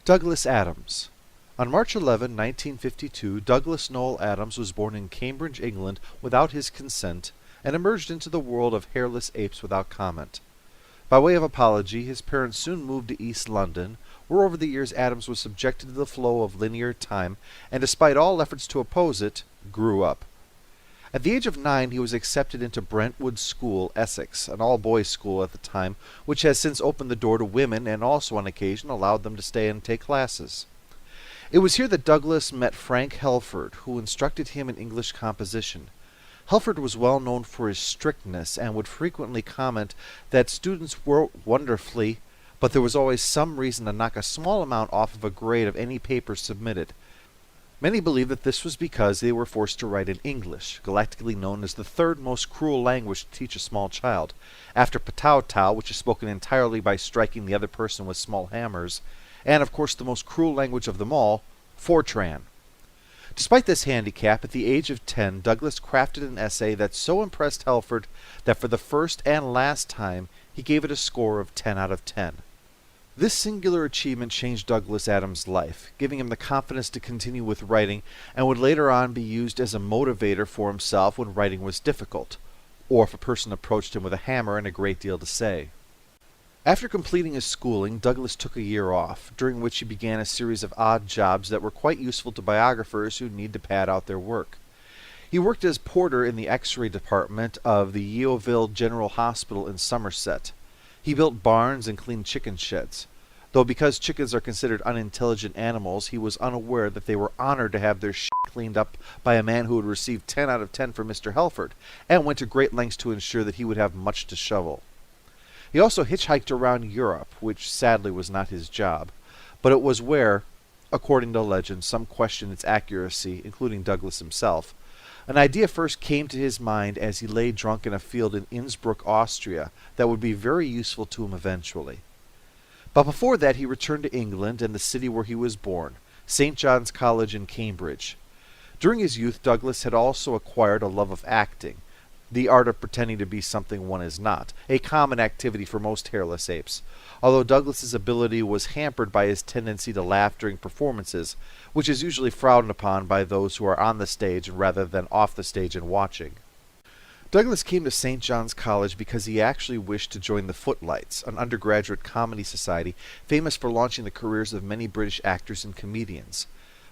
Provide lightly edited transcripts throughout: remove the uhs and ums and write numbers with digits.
Douglas Adams. On March 11, 1952, Douglas Noel Adams was born in Cambridge, England, without his consent, and emerged into the world of hairless apes without comment. By way of apology, his parents soon moved to East London, where over the years Adams was subjected to the flow of linear time, and despite all efforts to oppose it, grew up. At the age of 9, he was accepted into Brentwood School, Essex, an all-boys school at the time, which has since opened the door to women and also on occasion allowed them to stay and take classes. It was here that Douglas met Frank Helford, who instructed him in English composition. Helford was well known for his strictness and would frequently comment that students wrote wonderfully, but there was always some reason to knock a small amount off of a grade of any paper submitted. Many believe that this was because they were forced to write in English, galactically known as the third most cruel language to teach a small child, after Patao-Tao, which is spoken entirely by striking the other person with small hammers, and of course the most cruel language of them all, Fortran. Despite this handicap, at the age of 10, Douglas crafted an essay that so impressed Helford that for the first and last time he gave it a score of 10 out of 10. This singular achievement changed Douglas Adams' life, giving him the confidence to continue with writing, and would later on be used as a motivator for himself when writing was difficult, or if a person approached him with a hammer and a great deal to say. After completing his schooling, Douglas took a year off, during which he began a series of odd jobs that were quite useful to biographers who need to pad out their work. He worked as porter in the X-ray department of the Yeovil General Hospital in Somerset. He built barns and cleaned chicken sheds. Though because chickens are considered unintelligent animals, he was unaware that they were honored to have their shit cleaned up by a man who had received 10 out of 10 from Mr. Helford, and went to great lengths to ensure that he would have much to shovel. He also hitchhiked around Europe, which sadly was not his job, but it was where, according to legend, some questioned its accuracy, including Douglas himself. An idea first came to his mind as he lay drunk in a field in Innsbruck, Austria, that would be very useful to him eventually. But before that he returned to England and the city where he was born, St. John's College in Cambridge. During his youth, Douglas had also acquired a love of acting, the art of pretending to be something one is not, a common activity for most hairless apes, although Douglas's ability was hampered by his tendency to laugh during performances, which is usually frowned upon by those who are on the stage rather than off the stage and watching. Douglas came to St. John's College because he actually wished to join the Footlights, an undergraduate comedy society famous for launching the careers of many British actors and comedians.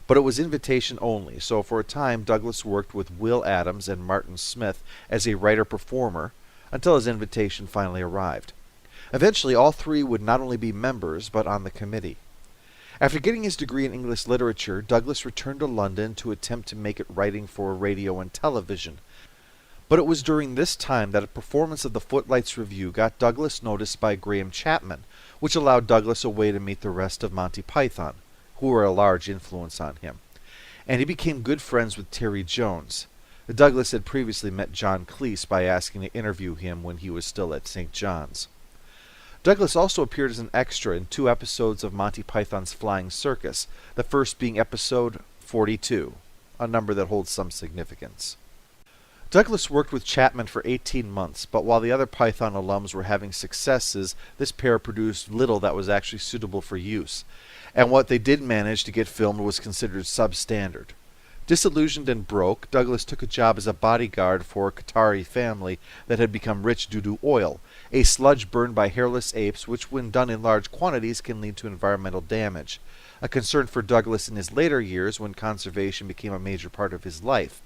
But it was invitation only, so for a time Douglas worked with Will Adams and Martin Smith as a writer-performer until his invitation finally arrived. Eventually all three would not only be members, but on the committee. After getting his degree in English literature, Douglas returned to London to attempt to make it writing for radio and television. But it was during this time that a performance of the Footlights Revue got Douglas noticed by Graham Chapman, which allowed Douglas a way to meet the rest of Monty Python, who were a large influence on him. And he became good friends with Terry Jones. Douglas had previously met John Cleese by asking to interview him when he was still at St. John's. Douglas also appeared as an extra in 2 episodes of Monty Python's Flying Circus, the first being episode 42, a number that holds some significance. Douglas worked with Chapman for 18 months, but while the other Python alums were having successes, this pair produced little that was actually suitable for use, and what they did manage to get filmed was considered substandard. Disillusioned and broke, Douglas took a job as a bodyguard for a Qatari family that had become rich due to oil, a sludge burned by hairless apes which when done in large quantities can lead to environmental damage, a concern for Douglas in his later years when conservation became a major part of his life,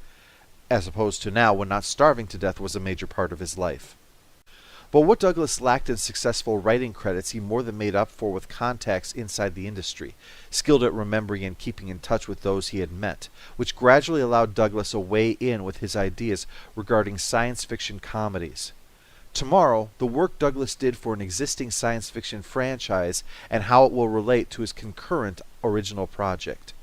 as opposed to now when not starving to death was a major part of his life. But what Douglas lacked in successful writing credits he more than made up for with contacts inside the industry, skilled at remembering and keeping in touch with those he had met, which gradually allowed Douglas a way in with his ideas regarding science fiction comedies. Tomorrow, the work Douglas did for an existing science fiction franchise and how it will relate to his concurrent original project.